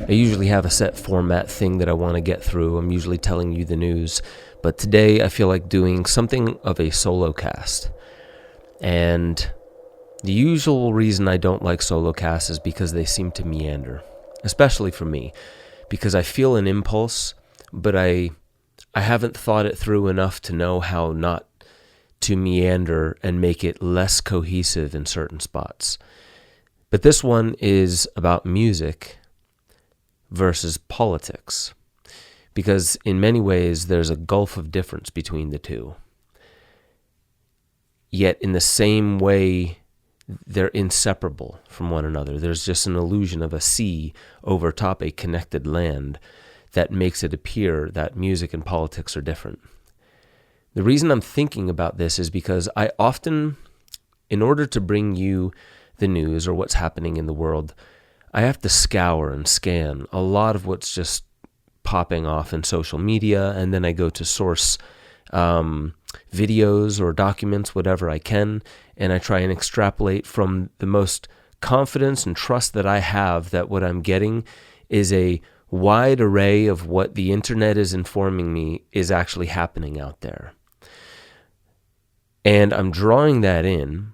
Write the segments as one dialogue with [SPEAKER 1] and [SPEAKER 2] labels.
[SPEAKER 1] I usually have a set format thing that I want to get through. I'm usually telling you the news. But today I feel like doing something of a solo cast. And the usual reason I don't like solo casts is because they seem to meander, especially for me, because I feel an impulse, but I haven't thought it through enough to know how not to meander and make it less cohesive in certain spots. But this one is about music versus politics, because in many ways there's a gulf of difference between the two. Yet in the same way, they're inseparable from one another. There's just an illusion of a sea over top a connected land that makes it appear that music and politics are different. The reason I'm thinking about this is because I often, in order to bring you the news or what's happening in the world, I have to scour and scan a lot of what's just popping off in social media, and then I go to source videos or documents, whatever I can, and I try and extrapolate from the most confidence and trust that I have that what I'm getting is a wide array of what the internet is informing me is actually happening out there. And I'm drawing that in,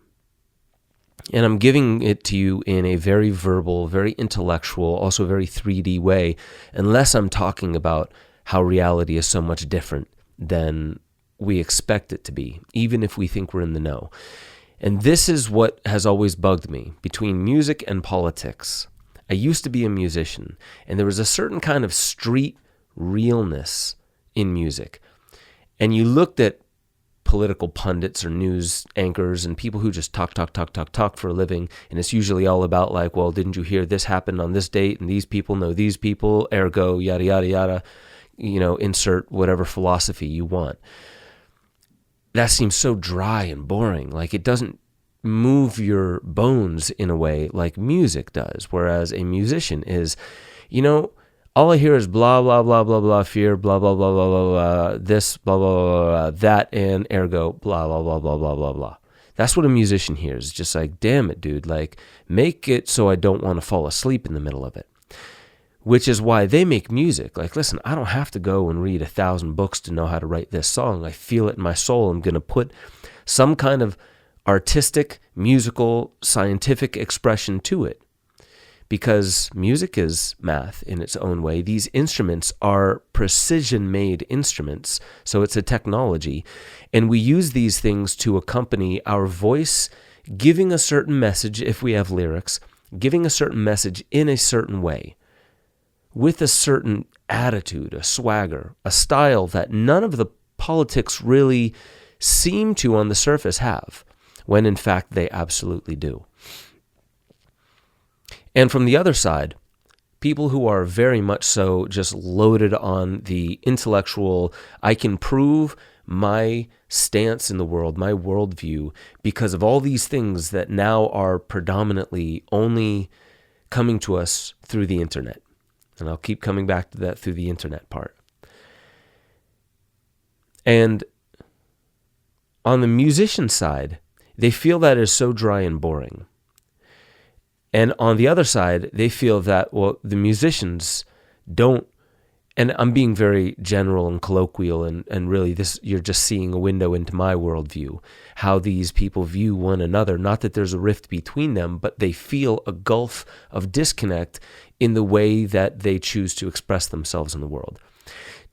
[SPEAKER 1] and I'm giving it to you in a very verbal, very intellectual, also very 3D way, unless I'm talking about how reality is so much different than we expect it to be, even if we think we're in the know. And this is what has always bugged me between music and politics. I used to be a musician, and there was a certain kind of street realness in music. And you looked at political pundits or news anchors and people who just talk for a living, and it's usually all about like, well, didn't you hear this happened on this date, and these people know these people, ergo, yada, yada, yada, insert whatever philosophy you want. That seems so dry and boring. Like, it doesn't move your bones in a way like music does, whereas a musician is, all I hear is blah, blah, blah, blah, blah, fear, blah, blah, blah, blah, blah, blah, this, blah, blah, blah, blah, that, and ergo, blah, blah, blah, blah, blah, blah, blah. That's what a musician hears. It's just like, damn it, dude, like, make it so I don't want to fall asleep in the middle of it. Which is why they make music. Like, listen, I don't have to go and read 1,000 books to know how to write this song. I feel it in my soul. I'm going to put some kind of artistic, musical, scientific expression to it. Because music is math in its own way. These instruments are precision-made instruments, so it's a technology. And we use these things to accompany our voice, giving a certain message, if we have lyrics, giving a certain message in a certain way, with a certain attitude, a swagger, a style that none of the politics really seem to on the surface have, when in fact they absolutely do. And from the other side, people who are very much so just loaded on the intellectual, I can prove my stance in the world, my worldview, because of all these things that now are predominantly only coming to us through the internet. And I'll keep coming back to that through the internet part. And on the musician side, they feel that is so dry and boring. And on the other side, they feel that, well, the musicians don't, and I'm being very general and colloquial, and really this, you're just seeing a window into my worldview, how these people view one another. Not that there's a rift between them, but they feel a gulf of disconnect in the way that they choose to express themselves in the world.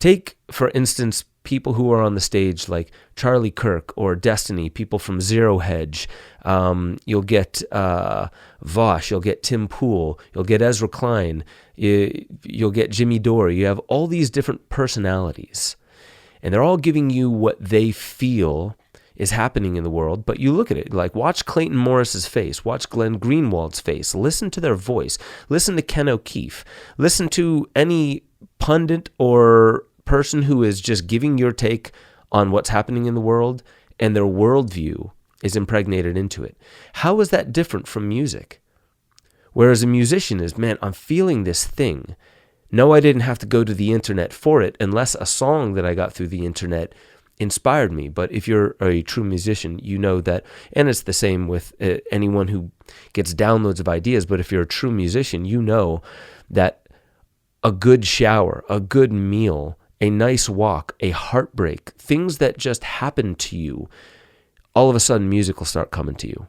[SPEAKER 1] Take, for instance, people who are on the stage like Charlie Kirk or Destiny, people from Zero Hedge. You'll get Vosh, you'll get Tim Pool, you'll get Ezra Klein, you'll get Jimmy Dore. You have all these different personalities, and they're all giving you what they feel is happening in the world. But you look at it, like, watch Clayton Morris's face, watch Glenn Greenwald's face, listen to their voice, listen to Ken O'Keefe, listen to any pundit or person who is just giving your take on what's happening in the world, and their worldview is impregnated into it. How is that different from music? Whereas a musician is, man, I'm feeling this thing. No, I didn't have to go to the internet for it, unless a song that I got through the internet inspired me. But if you're a true musician, you know that, and it's the same with anyone who gets downloads of ideas, but if you're a true musician, you know that a good shower, a good meal, a nice walk, a heartbreak, things that just happen to you, all of a sudden music will start coming to you.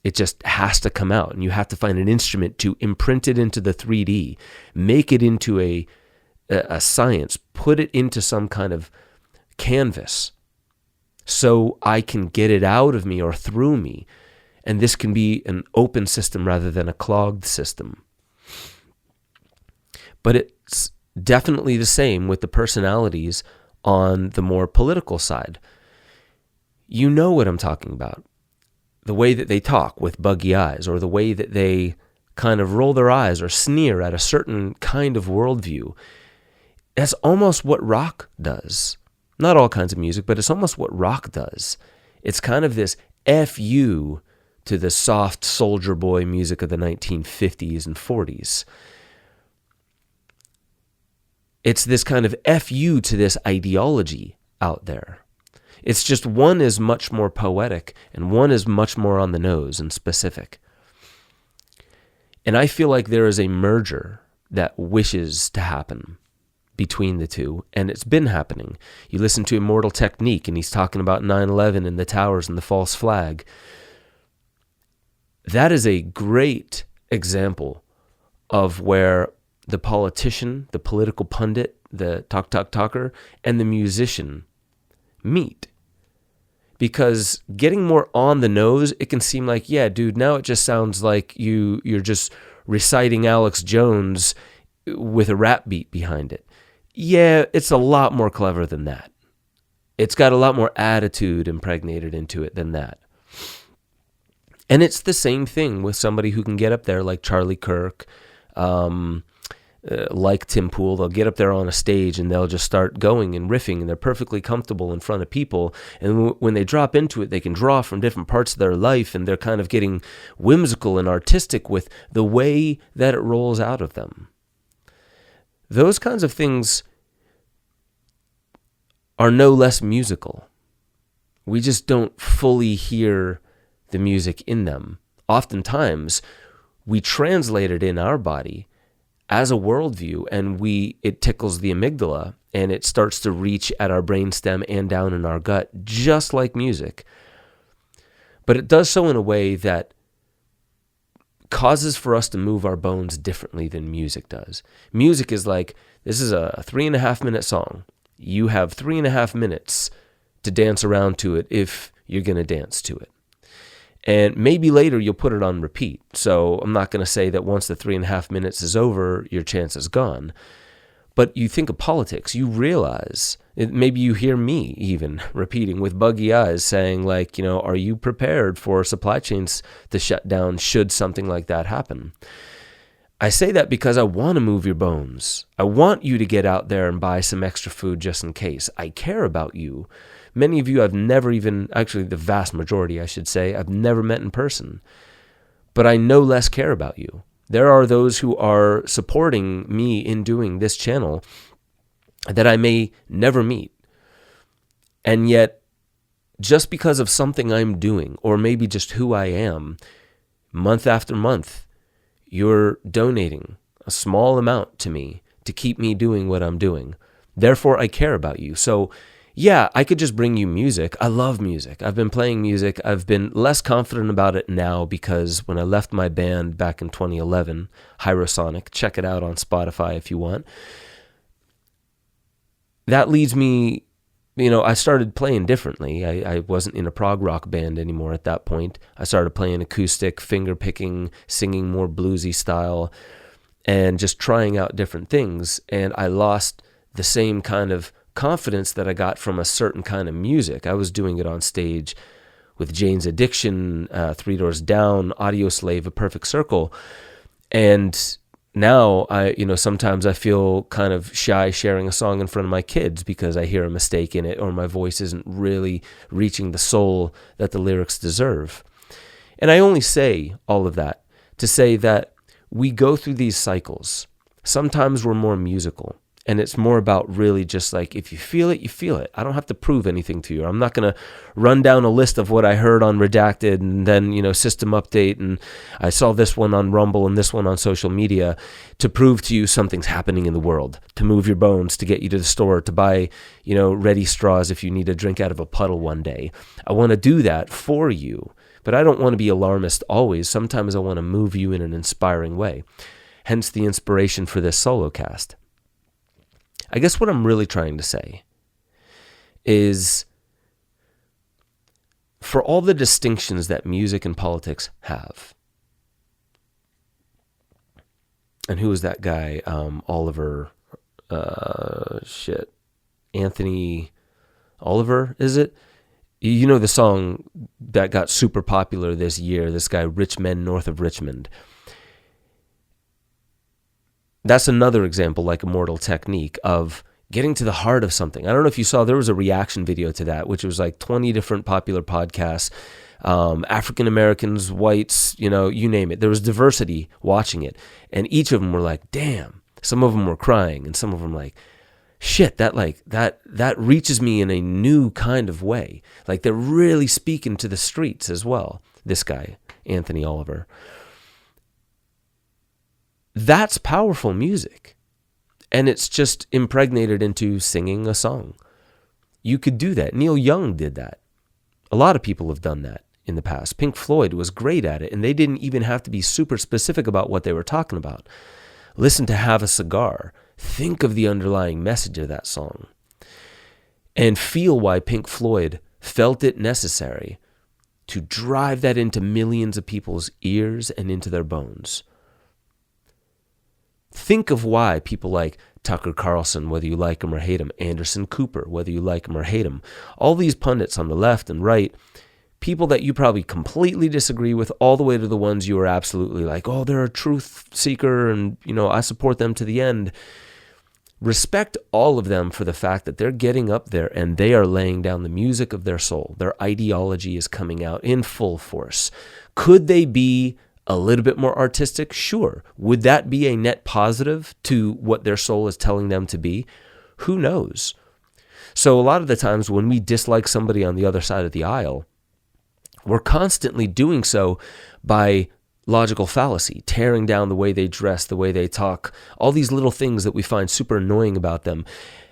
[SPEAKER 1] It just has to come out, and you have to find an instrument to imprint it into the 3D, make it into a science, put it into some kind of canvas so I can get it out of me or through me. And this can be an open system rather than a clogged system. But it's definitely the same with the personalities on the more political side. You know what I'm talking about. The way that they talk with buggy eyes, or the way that they kind of roll their eyes or sneer at a certain kind of worldview. That's almost what rock does. Not all kinds of music, but it's almost what rock does. It's kind of this F you to the soft soldier boy music of the 1950s and 40s. It's this kind of F you to this ideology out there. It's just one is much more poetic and one is much more on the nose and specific. And I feel like there is a merger that wishes to happen between the two, and it's been happening. You listen to Immortal Technique, and he's talking about 9/11 and the towers and the false flag. That is a great example of where the politician, the political pundit, the talker, and the musician meet. Because getting more on the nose, it can seem like, yeah, dude, now it just sounds like you're just reciting Alex Jones with a rap beat behind it. Yeah, it's a lot more clever than that. It's got a lot more attitude impregnated into it than that. And it's the same thing with somebody who can get up there like Charlie Kirk, like Tim Pool. They'll get up there on a stage and they'll just start going and riffing, and they're perfectly comfortable in front of people. And when they drop into it, they can draw from different parts of their life, and they're kind of getting whimsical and artistic with the way that it rolls out of them. Those kinds of things are no less musical. We just don't fully hear the music in them. Oftentimes, we translate it in our body as a worldview, and it tickles the amygdala, and it starts to reach at our brainstem and down in our gut, just like music. But it does so in a way that causes for us to move our bones differently than music does. Music is like, this is a 3.5 minute song. You have 3.5 minutes to dance around to it if you're going to dance to it. And maybe later you'll put it on repeat. So I'm not going to say that once the 3.5 minutes is over, your chance is gone. But you think of politics, you realize, maybe you hear me even repeating with buggy eyes saying like, are you prepared for supply chains to shut down should something like that happen? I say that because I want to move your bones. I want you to get out there and buy some extra food just in case. I care about you. Many of you I've never even, actually the vast majority I should say, I've never met in person. But I no less care about you. There are those who are supporting me in doing this channel that I may never meet. And yet, just because of something I'm doing, or maybe just who I am, month after month, you're donating a small amount to me to keep me doing what I'm doing. Therefore, I care about you. So, yeah, I could just bring you music. I love music. I've been playing music. I've been less confident about it now because when I left my band back in 2011, Hyrosonic, check it out on Spotify if you want. That leads me, I started playing differently. I wasn't in a prog rock band anymore at that point. I started playing acoustic, finger picking, singing more bluesy style, and just trying out different things. And I lost the same kind of confidence that I got from a certain kind of music. I was doing it on stage with Jane's Addiction, Three Doors Down, Audio Slave, A Perfect Circle. And now sometimes I feel kind of shy sharing a song in front of my kids because I hear a mistake in it or my voice isn't really reaching the soul that the lyrics deserve. And I only say all of that to say that we go through these cycles. Sometimes we're more musical. And it's more about really just like, if you feel it, you feel it. I don't have to prove anything to you. I'm not going to run down a list of what I heard on Redacted and then, System Update, and I saw this one on Rumble and this one on social media to prove to you something's happening in the world, to move your bones, to get you to the store, to buy, ready straws if you need a drink out of a puddle one day. I want to do that for you, but I don't want to be alarmist always. Sometimes I want to move you in an inspiring way. Hence the inspiration for this solo cast. I guess what I'm really trying to say is, for all the distinctions that music and politics have, and who was that guy, Oliver, Anthony Oliver, is it? You know the song that got super popular this year, this guy, Rich Men North of Richmond. That's another example, like Immortal Technique, of getting to the heart of something. I don't know if you saw, there was a reaction video to that, which was like 20 different popular podcasts, African Americans, whites, you name it. There was diversity watching it. And each of them were like, damn. Some of them were crying, and some of them like, shit, that reaches me in a new kind of way. Like, they're really speaking to the streets as well. This guy, Anthony Oliver. That's powerful music. And it's just impregnated into singing a song. You could do that. Neil Young did that. A lot of people have done that in the past. Pink Floyd was great at it, and they didn't even have to be super specific about what they were talking about. Listen to Have a Cigar. Think of the underlying message of that song. And feel why Pink Floyd felt it necessary to drive that into millions of people's ears and into their bones. Think of why people like Tucker Carlson, whether you like him or hate him, Anderson Cooper, whether you like him or hate him, all these pundits on the left and right, people that you probably completely disagree with, all the way to the ones you are absolutely like, oh, they're a truth seeker and, I support them to the end. Respect all of them for the fact that they're getting up there and they are laying down the music of their soul. Their ideology is coming out in full force. Could they be a little bit more artistic? Sure. Would that be a net positive to what their soul is telling them to be? Who knows? So a lot of the times when we dislike somebody on the other side of the aisle, we're constantly doing so by logical fallacy, tearing down the way they dress, the way they talk, all these little things that we find super annoying about them.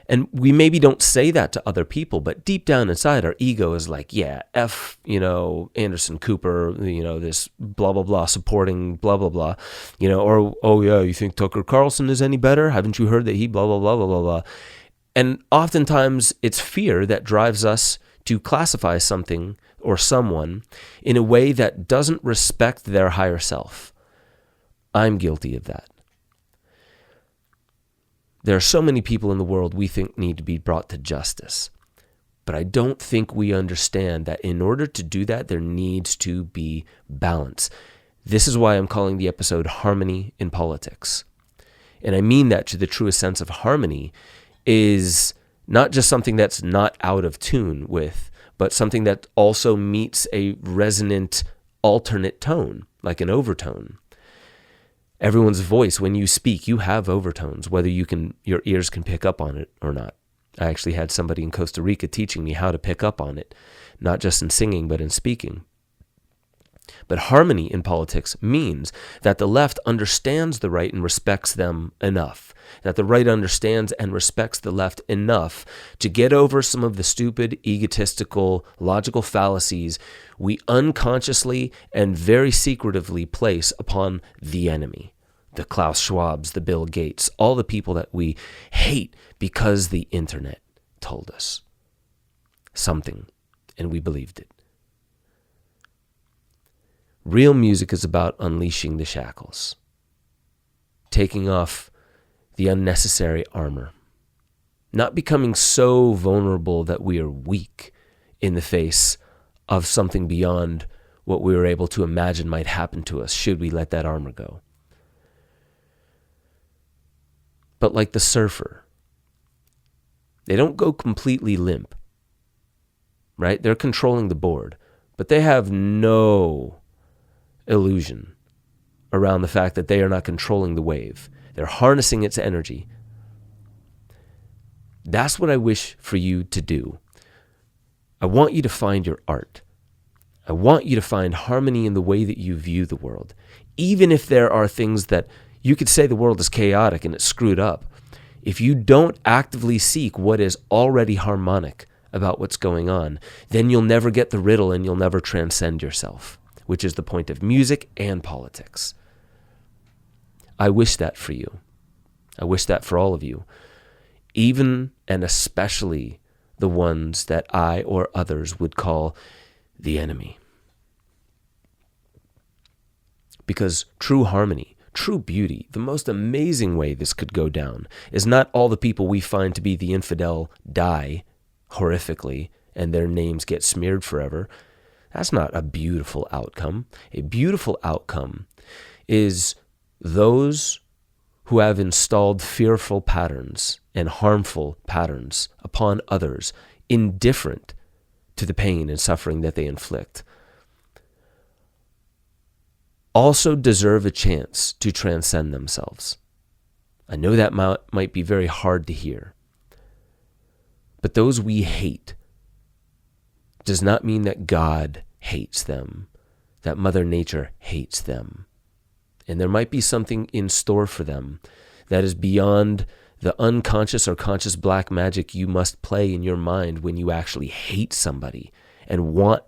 [SPEAKER 1] And we maybe don't say that to other people, but deep down inside, our ego is like, yeah, F, Anderson Cooper, this blah, blah, blah, supporting blah, blah, blah, or, oh yeah, you think Tucker Carlson is any better? Haven't you heard that he blah, blah, blah, blah, blah, blah. And oftentimes it's fear that drives us to classify something or someone in a way that doesn't respect their higher self. I'm guilty of that. There are so many people in the world we think need to be brought to justice. But I don't think we understand that in order to do that, there needs to be balance. This is why I'm calling the episode Harmony in Politics. And I mean that to the truest sense of harmony is not just something that's not out of tune with, but something that also meets a resonant alternate tone, like an overtone. Everyone's voice, when you speak, you have overtones, whether your ears can pick up on it or not. I actually had somebody in Costa Rica teaching me how to pick up on it, not just in singing, but in speaking. But harmony in politics means that the left understands the right and respects them enough, that the right understands and respects the left enough to get over some of the stupid, egotistical, logical fallacies we unconsciously and very secretively place upon the enemy. The Klaus Schwabs, the Bill Gates, all the people that we hate because the internet told us something and we believed it. Real music is about unleashing the shackles, taking off the unnecessary armor, not becoming so vulnerable that we are weak in the face of something beyond what we were able to imagine might happen to us should we let that armor go. But like the surfer, they don't go completely limp, right? They're controlling the board, but they have no illusion around the fact that they are not controlling the wave. They're harnessing its energy. That's what I wish for you to do. I want you to find your art. I want you to find harmony in the way that you view the world. Even if there are things that you could say the world is chaotic and it's screwed up, if you don't actively seek what is already harmonic about what's going on, then you'll never get the riddle and you'll never transcend yourself, which is the point of music and politics. I wish that for you. I wish that for all of you, even and especially the ones that I or others would call the enemy. Because true harmony, true beauty, the most amazing way this could go down is not all the people we find to be the infidel die horrifically and their names get smeared forever. That's not a beautiful outcome. A beautiful outcome is those who have installed fearful patterns and harmful patterns upon others, indifferent to the pain and suffering that they inflict, also deserve a chance to transcend themselves. I know that might be very hard to hear, but those we hate does not mean that God hates them, that Mother Nature hates them. And there might be something in store for them that is beyond the unconscious or conscious black magic you must play in your mind when you actually hate somebody and want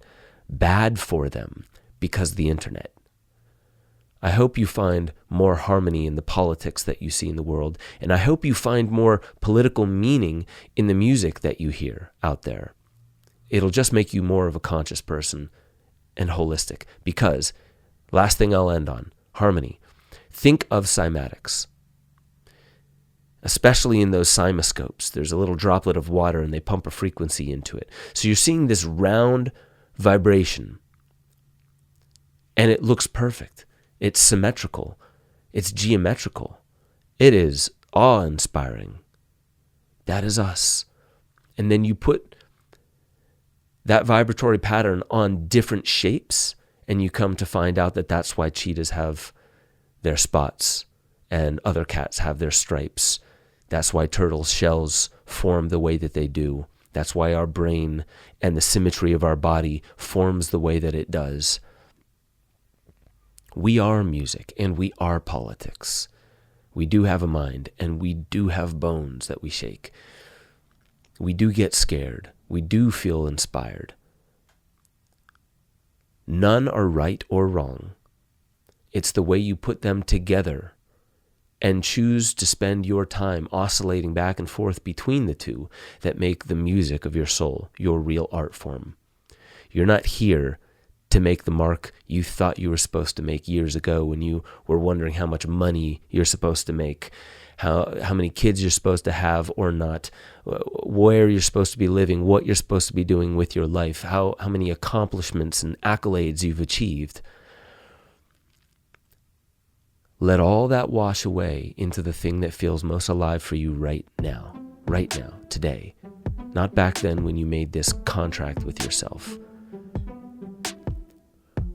[SPEAKER 1] bad for them because of the internet. I hope you find more harmony in the politics that you see in the world, and I hope you find more political meaning in the music that you hear out there. It'll just make you more of a conscious person and holistic, because, last thing I'll end on, harmony. Think of cymatics. Especially in those cymoscopes, there's a little droplet of water and they pump a frequency into it. So you're seeing this round vibration, and it looks perfect. It's symmetrical. It's geometrical. It is awe-inspiring. That is us. And then you put that vibratory pattern on different shapes, and you come to find out that that's why cheetahs have their spots and other cats have their stripes. That's why turtles' shells form the way that they do. That's why our brain and the symmetry of our body forms the way that it does. We are music and we are politics. We do have a mind and we do have bones that we shake. We do get scared. We do feel inspired. None are right or wrong. It's the way you put them together and choose to spend your time oscillating back and forth between the two that make the music of your soul your real art form. You're not here to make the mark you thought you were supposed to make years ago when you were wondering how much money you're supposed to make, how many kids you're supposed to have or not, where you're supposed to be living, what you're supposed to be doing with your life, how many accomplishments and accolades you've achieved. Let all that wash away into the thing that feels most alive for you right now, today. Not back then when you made this contract with yourself.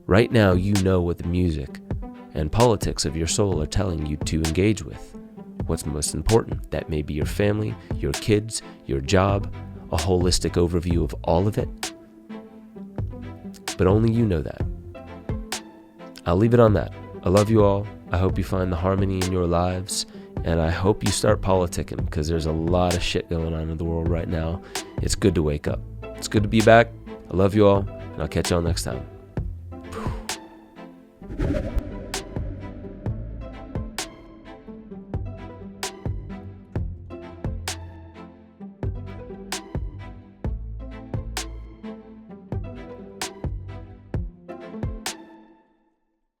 [SPEAKER 1] Right now, you know what the music and politics of your soul are telling you to engage with. What's most important? That may be your family, your kids, your job, a holistic overview of all of it. But only you know that. I'll leave it on that. I love you all. I hope you find the harmony in your lives, and I hope you start politicking, because there's a lot of shit going on in the world right now. It's good to wake up. It's good to be back. I love you all, and I'll catch y'all next time.